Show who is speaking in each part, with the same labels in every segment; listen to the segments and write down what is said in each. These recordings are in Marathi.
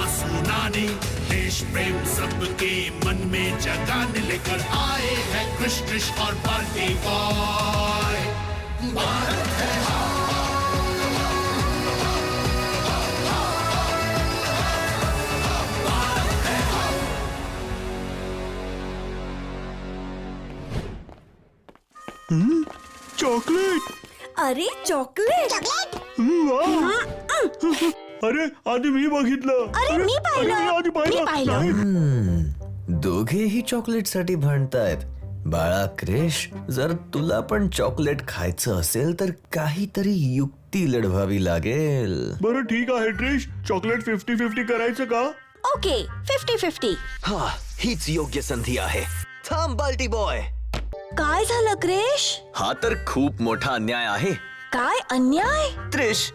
Speaker 1: सुनाने, देश प्रेम सबके मन में जगाने लेकर आए हैं कृष कृष और बाल्टी बॉय। भारत है
Speaker 2: चॉकलेट।
Speaker 3: अरे चॉकलेट!
Speaker 2: वाह! अरे आधी मी बघितलं.
Speaker 3: अरे मी पाहिलं.
Speaker 2: अरे, आधी
Speaker 3: मी पाहिलं.
Speaker 2: नाही.
Speaker 4: दोघेही चॉकलेटसाठी भांडतायत. बाळा क्रिश, जर तुला पण चॉकलेट खायचं असेल तर काहीतरी युक्ती लढवावी लागेल.
Speaker 2: बरं ठीक आहे ट्रिश, चॉकलेट 50-50 करायचं का?
Speaker 3: ओके 50-50.
Speaker 4: हा, हीच योग्य संधी आहे. थांब बाल्टी बॉय.
Speaker 3: काय झालं क्रिश?
Speaker 4: हा तर खूप मोठा अन्याय आहे.
Speaker 3: काय अन्याय?
Speaker 4: त्रिश,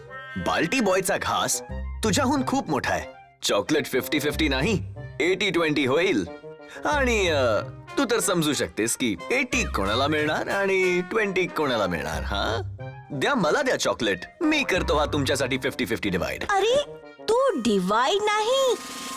Speaker 4: बाल्टी बॉयचा घास तुझ्याहून खूप मोठा आहे. चॉकलेट 50-50 नाही, 80-20 होईल. आणि तू तर समजू शकतेस की 80 कोणाला मिळणार आणि 20 कोणाला मिळणार. हा, द्या मला द्या चॉकलेट. मी करतो हा तुमच्यासाठी 50-50 डिवाइड.
Speaker 3: अरे तू डिवाइड नाही,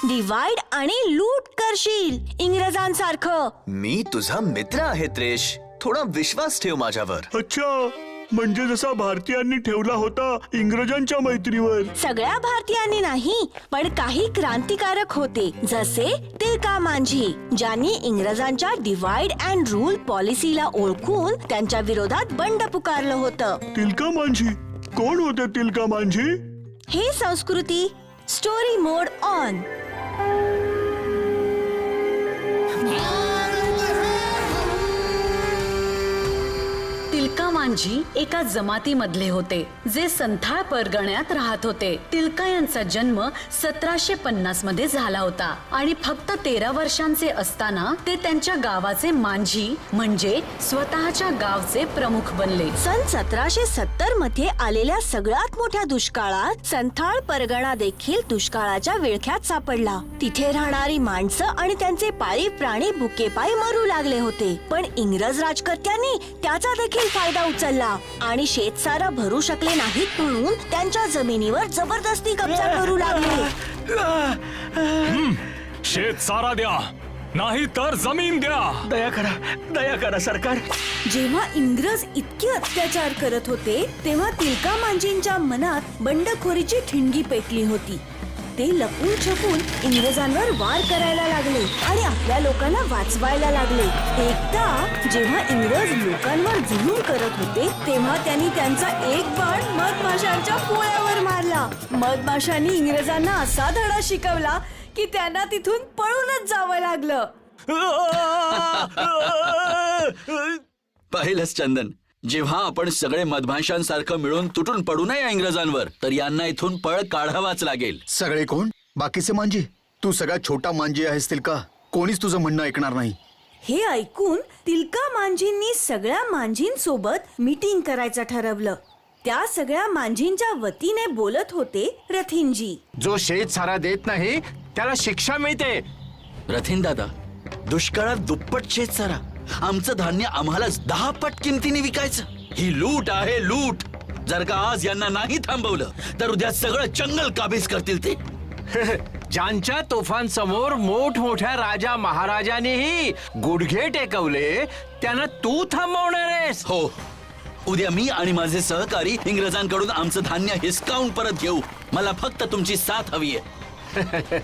Speaker 3: डिवाइड आणि लूट करशील इंग्रजांसारखं.
Speaker 4: मी तुझा मित्र आहे त्रिश, थोडा विश्वास ठेव माझ्यावर.
Speaker 2: अच्छा, म्हणजे जसा भारतीयांनी ठेवला होता इंग्रजांच्या मैत्रीवर.
Speaker 3: सगळ्या भारतीयांनी नाही, पण काही क्रांतिकारक होते जसे तिलका मांझी, ज्यांनी इंग्रजांच्या डिवाइड अँड रूल पॉलिसीला ओळखून त्यांच्या विरोधात बंड पुकारलं होतं.
Speaker 2: तिलका मांझी कोण होते? तिलका मांझी
Speaker 3: हे संस्कृती story mode on.
Speaker 5: Tilka Manjhi एका जमातीमधले होते जे संथाळ परगण्यात राहत होते. तिलका यांचा जन्म 1750 मध्ये झाला होता आणि फक्त 13 वर्षांचे असताना ते त्यांच्या गावाचे मांझी म्हणजे स्वतःच्या गावचे प्रमुख बनले.
Speaker 3: सन 1770 मध्ये आलेल्या सगळ्यात मोठ्या दुष्काळात संथाळ परगणा देखील दुष्काळाच्या विळख्यात सापडला. तिथे राहणारी माणसं आणि त्यांचे पाळीव प्राणी भुकेपायी मरू लागले होते. पण इंग्रज राजकर्त्यांनी त्याचा देखील फायदा उचलला आणि शेतसारा भरू शकले नाहीत म्हणून त्यांच्या जमिनीवर जबरदस्ती कब्जा करू लागले.
Speaker 6: शेतसारा द्या, नाही तर जमीन द्या.
Speaker 2: दया करा सरकार.
Speaker 3: जेव्हा इंग्रज इतके अत्याचार करत होते तेव्हा तिलका मांझींच्या मनात बंडखोरीची ठिणगी पेटली होती. ते लपून छपून इंग्रजांवर वार करायला लागले आणि आपल्या लोकांना वाचवायला लागले. एकदा जेव्हा इंग्रज लोकांवर जुलूम करत होते तेव्हा त्यांनी त्यांचा एक बाण मधमाशांच्या पोळ्यावर मारला. मधमाशांनी इंग्रजांना असा धडा शिकवला की त्यांना तिथून पळूनच जावं लागलं.
Speaker 7: पाहिलंच चंदन, जेव्हा आपण सगळे मधमाशांसारखं मिळून तुटून पडू नये इंग्रजांवर, तर यांना इथून पळ काढावाच लागेल.
Speaker 8: सगळे कोण? बाकीचे मांजी? तू सगळ्यात छोटा मांजी आहेस तिलका, कोणीच तुझं म्हणणं ऐकणार नाही.
Speaker 3: हे ऐकून तिलका मांझींनी सगळ्या मांझींसोबत मीटिंग करायचं ठरवलं. त्या सगळ्या मांझींच्या वतीने बोलत होते रथिनजी.
Speaker 9: जो शेत सारा देत नाही त्याला शिक्षा मिळते.
Speaker 7: रथिन दादा, दुष्काळात दुप्पट शेतसारा, आमचं धान्य आम्हालाच 10 पट किमतीने विकायचं. ही लूट आहे, लूट. जर का आज यांना नाही थांबवलं तर उद्या सगळं जंगल काबीज करतील ते.
Speaker 9: ज्यांच्या तोफान समोर मोठमोठ्या राजा महाराजांनीही गुडघे टेकवले त्यांना तू थांबवणार आहेस?
Speaker 7: हो, उद्या मी आणि माझे सहकारी इंग्रजांकडून आमचं धान्य हिसकावून परत घेऊ. मला फक्त तुमची साथ हवी आहे.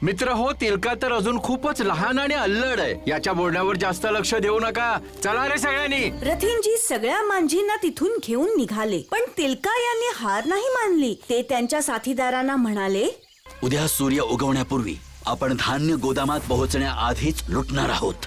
Speaker 9: मित्र हो, तिलका तर अजून खूपच लहान आणि अल्लड आहे. याच्या बोलण्यावर जास्त लक्ष देऊ नका. चला रे सगळ्यांनी.
Speaker 3: रथिनजी सगळ्या मांझींना तिथून घेऊन निघाले, पण तिलका यांनी हार नाही मानली. ते त्यांच्या साथीदारांना म्हणाले,
Speaker 7: उद्या सूर्य उगवण्यापूर्वी आपण धान्य गोदामात पोहोचण्याआधीच लुटणार आहोत.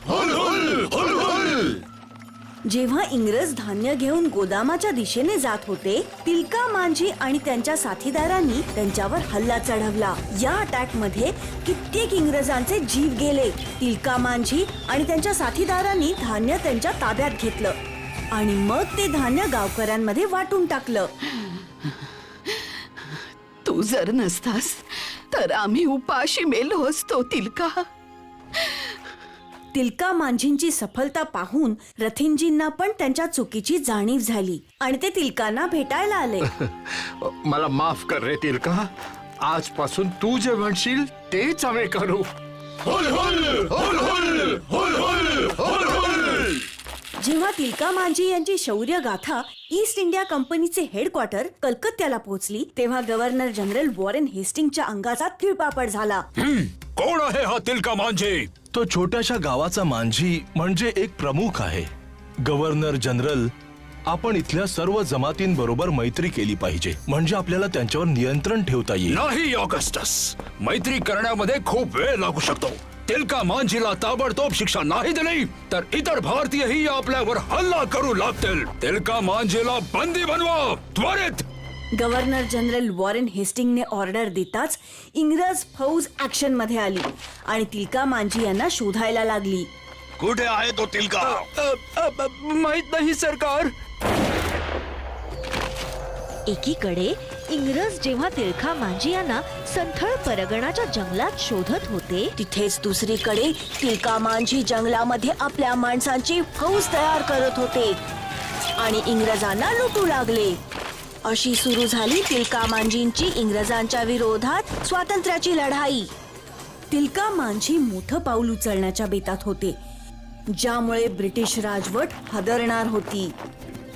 Speaker 3: जेव्हा इंग्रज धान्य घेऊन गोदामाच्या दिशेने जात होते तिलका मांझी आणि त्यांच्या साथीदारांनी त्यांच्यावर हल्ला चढवला. या अटॅक मध्ये कित्येक इंग्रजांचे जीव गेले. तिलका मांझी आणि त्यांच्या साथीदारांनी धान्य त्यांच्या ताब्यात घेतलं आणि मग ते धान्य गावकऱ्यांमध्ये वाटून टाकलं.
Speaker 10: तू जर नसतास तर आम्ही उपाशी मेलो असतो तिलका.
Speaker 3: तिलका मांझींची सफलता पाहून रथिनजींना पण त्यांच्या चुकीची जाणीव झाली आणि ते तिलकांना भेटायला आले.
Speaker 9: मला माफ कर रे तिलका. आजपासून तू जे म्हणशील तेच आम्ही करू.
Speaker 3: जेव्हा तिलका मांझी यांची शौर्य गाथा ईस्ट इंडिया कंपनीचे हेडक्वार्टर कलकत्त्याला पोहोचली तेव्हा गव्हर्नर जनरल वॉरेन हेस्टिंगच्या अंगाचा तिळपापड झाला.
Speaker 6: कोण आहे हा तिलका मांझी?
Speaker 11: तो छोट्याशा गावाचा मांझी म्हणजे एक प्रमुख आहे. गव्हर्नर जनरल, आपण इथल्या सर्व जमातींबरोबर मैत्री केली पाहिजे म्हणजे आपल्याला त्यांच्यावर नियंत्रण ठेवता येईल.
Speaker 6: नाही ऑगस्टस, मैत्री करण्यामध्ये खूप वेळ लागू शकतो. तिलका मांझीला ताबडतोब शिक्षा नाही दिली तर इतर भारतीयही आपल्यावर हल्ला करू लागतील. तिलका मांझीला बंदी बनवा त्वरित.
Speaker 3: गव्हर्नर जनरल वॉरेन हेस्टिंगने ऑर्डर देताच इंग्रज फौज ऍक्शन मध्ये आली आणि तिलका मांझी यांना शोधायला लागली.
Speaker 11: कुठे आहे तो तिलका?
Speaker 9: माहित नाही सरकार.
Speaker 12: एकीकडे इंग्रज जेव्हा तिलका मांझी यांना संथळ परगणाच्या जंगलात शोधत होते,
Speaker 3: तिथेच दुसरीकडे तिलका मांझी जंगलामध्ये आपल्या माणसांची फौज तयार करत होते आणि इंग्रजांना लुटू लागले. अशी सुरू झाली तिलका मांझींची इंग्रजांच्या विरोधात स्वातंत्र्याची लढाई. तिलका मांझी मोठं पाऊल उचलण्याच्या बेतात होते ज्यामुळे ब्रिटिश राजवट हादरणार होती.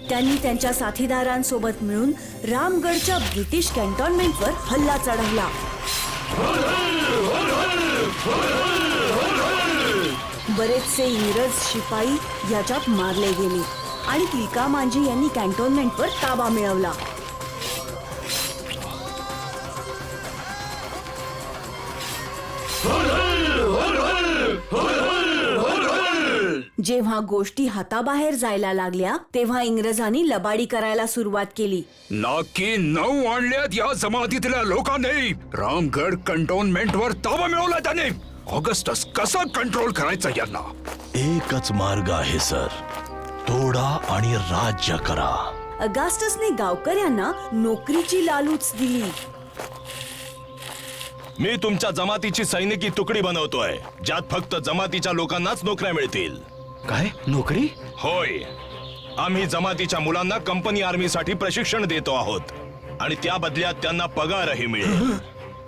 Speaker 3: त्यांनी त्यांच्या साथीदारांसोबत मिळून रामगडच्या ब्रिटिश कॅन्टॉन्मेंटवर हल्ला चढवला. बरेचसे इंग्रज शिपाई याच्यात मारले गेले आणि तिलका मांझी यांनी कॅन्टॉन्मेंटवर ताबा मिळवला. जेव्हा गोष्टी हाताबाहेर जायला लागल्या तेव्हा इंग्रजांनी लबाडी करायला सुरुवात केली.
Speaker 6: नाकी 9 आणल्यात या जमातीतल्या लोकांनी. रामगड कंटोनमेंट वर ताबा मिळवला त्याने. ऑगस्टस, कसा कंट्रोल करायचा यांना?
Speaker 11: एकच मार्ग आहे सर, तोडा आणि राज्य करा.
Speaker 3: ऑगस्टसने गावकऱ्यांना नोकरीची लालूच दिली.
Speaker 11: मी तुमच्या जमातीची सैनिकी तुकडी बनवतोय ज्यात फक्त जमातीच्या लोकांनाच नोकऱ्या मिळतील.
Speaker 9: काय नोकरी?
Speaker 11: होय, आम्ही जमातीच्या मुलांना कंपनी आर्मीसाठी प्रशिक्षण देतो आहोत आणि त्या बदल्यात त्यांना पगारही मिळेल.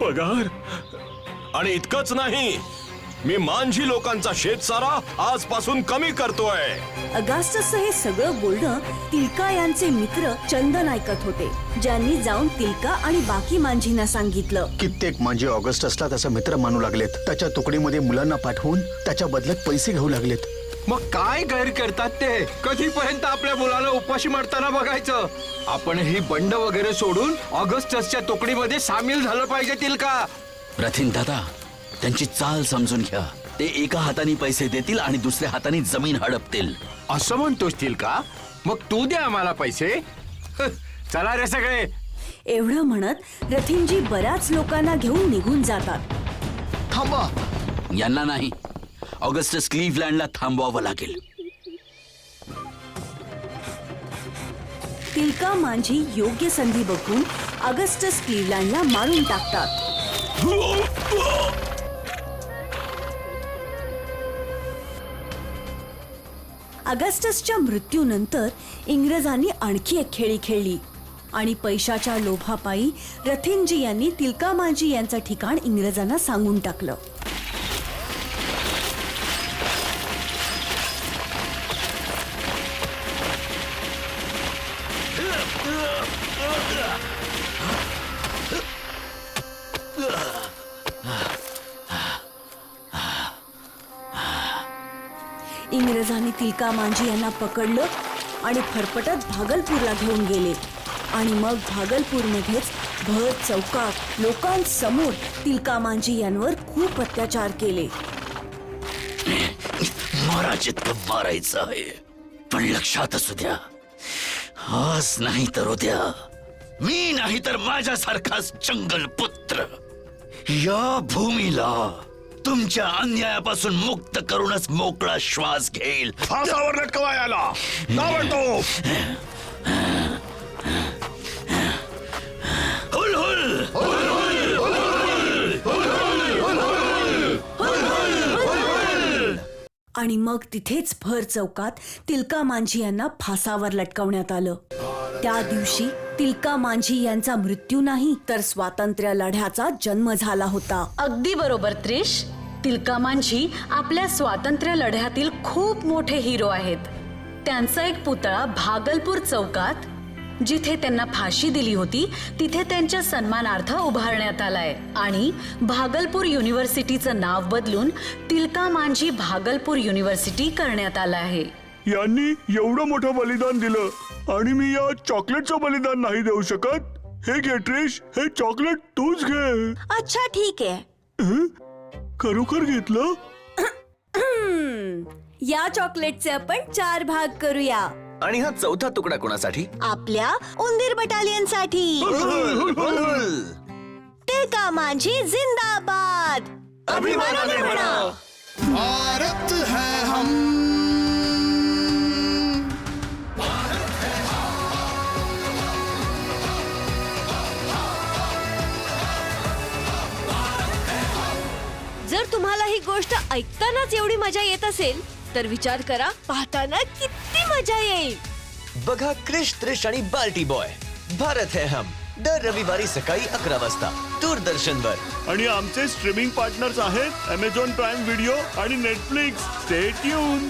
Speaker 2: पगार?
Speaker 11: आणि इतकंच नाही, मी मांझी लोकांचा शेतसारा आजपासून कमी करतोय.
Speaker 3: ऑगस्टसचं हे सगळं बोलणं तिलका यांचे मित्र चंदन ऐकत होते, ज्यांनी जाऊन तिलका आणि बाकी मांझींना सांगितलं.
Speaker 8: कित्येक मांझी ऑगस्टसला त्याचा मित्र मानू लागलेत. त्याच्या तुकडीमध्ये मुलांना पाठवून त्याच्या बदल्यात पैसे घेऊ लागलेत.
Speaker 9: मग काय गैर करतात ते? कधीपर्यंत आपल्या मुलाला उपाशी मारताना बघायचं? आपण ही बंड वगैरे सोडून ऑगस्टसच्या तुकडीमध्ये सामील झालं पाहिजे. तिलका,
Speaker 7: रथिन दादा, त्यांची चाल समजून घ्या. ते एका हाताने पैसे देतील आणि दुसऱ्या हाताने जमीन हडपतील.
Speaker 9: असं म्हणतोस तिलका? मग तू दे आम्हाला पैसे. चला रे सगळे.
Speaker 3: एवढं म्हणत रथिनजी बऱ्याच लोकांना घेऊन निघून जातात.
Speaker 8: थांबा.
Speaker 7: यांना नाही, ऑगस्टस क्लीव्हलँडला थांबवावं लागेल.
Speaker 3: तिलका मांझी योग्य संधी बघून ऑगस्टस क्लीव्हलँडला मारून टाकतात. ऑगस्टसच्या मृत्यूनंतर इंग्रजांनी आणखी एक खेळी खेळली आणि पैशाच्या लोभापायी रथिनजी यांनी तिलका मांझी यांचं ठिकाण इंग्रजांना सांगून टाकलं. इंग्रजांनी तिलका मांझी यांना पकडलं आणि फरफटत भागलपूरला घेऊन गेले आणि मग भागलपूरमध्येच भर चौकात लोकांसमोर तिलका मांझी यांवर खूप अत्याचार केले.
Speaker 7: महाराज मारायचं आहे, पण लक्षात असू द्या, आज नाही तर उद्या, मी नाही तर माझ्यासारखाच जंगल पुत्र या भूमीला तुमच्या अन्यायापासून मुक्त करूनच मोकळा श्वास घेईल.
Speaker 11: फासावर लटकवा याला, ताबडतोब.
Speaker 7: हुल हुल.
Speaker 3: आणि मग तिथेच भर चौकात तिलका मांझी यांना फासावर लटकवण्यात आलं. त्या दिवशी तिलका मांझी यांचा मृत्यू नाही तर स्वातंत्र्य लढ्याचा जन्म झाला होता.
Speaker 5: अगदी बरोबर त्रिश. तिलका मांझी आपल्या स्वातंत्र्य लढ्यातील खूप मोठे हिरो आहेत. त्यांचा एक पुतळा भागलपूर चौकात, जिथे त्यांना फाशी दिली होती, तिथे त्यांच्या सन्मानार्थ उभारण्यात आलाय. आणि भागलपूर युनिव्हर्सिटीचं नाव बदलून तिलका मांझी भागलपूर युनिव्हर्सिटी करण्यात आलं आहे.
Speaker 2: यांनी एवढं मोठं बलिदान दिलं आणि मी या चॉकलेटचं बलिदान नाही देऊ शकत. हे घे ट्रिश, हे चॉकलेट तूच घे.
Speaker 3: अच्छा ठीक आहे.
Speaker 2: खरोखर घेतलं?
Speaker 3: या चॉकलेटचे आपण 4 भाग करूया.
Speaker 4: आणि हा चौथा तुकडा कोणासाठी?
Speaker 3: आपल्या उंदीर बटालियन साठी. तिलका मांझी जिंदाबाद. अभिमानाने म्हणा.
Speaker 1: भारत है हम.
Speaker 12: जर तुम्हाला ही गोष्ट ऐकतानाच एवढी मजा येत असेल तर विचार करा पाहताना किती मजा येईल.
Speaker 4: बघा क्रिश, त्रिश आणि बाल्टी बॉय भारत है हम दर रविवारी सकाळी 11 वाजता दूरदर्शनवर.
Speaker 2: आणि आमचे स्ट्रीमिंग पार्टनर्स आहेत अमेझॉन प्राईम व्हिडिओ आणि नेटफ्लिक्स. Stay tune.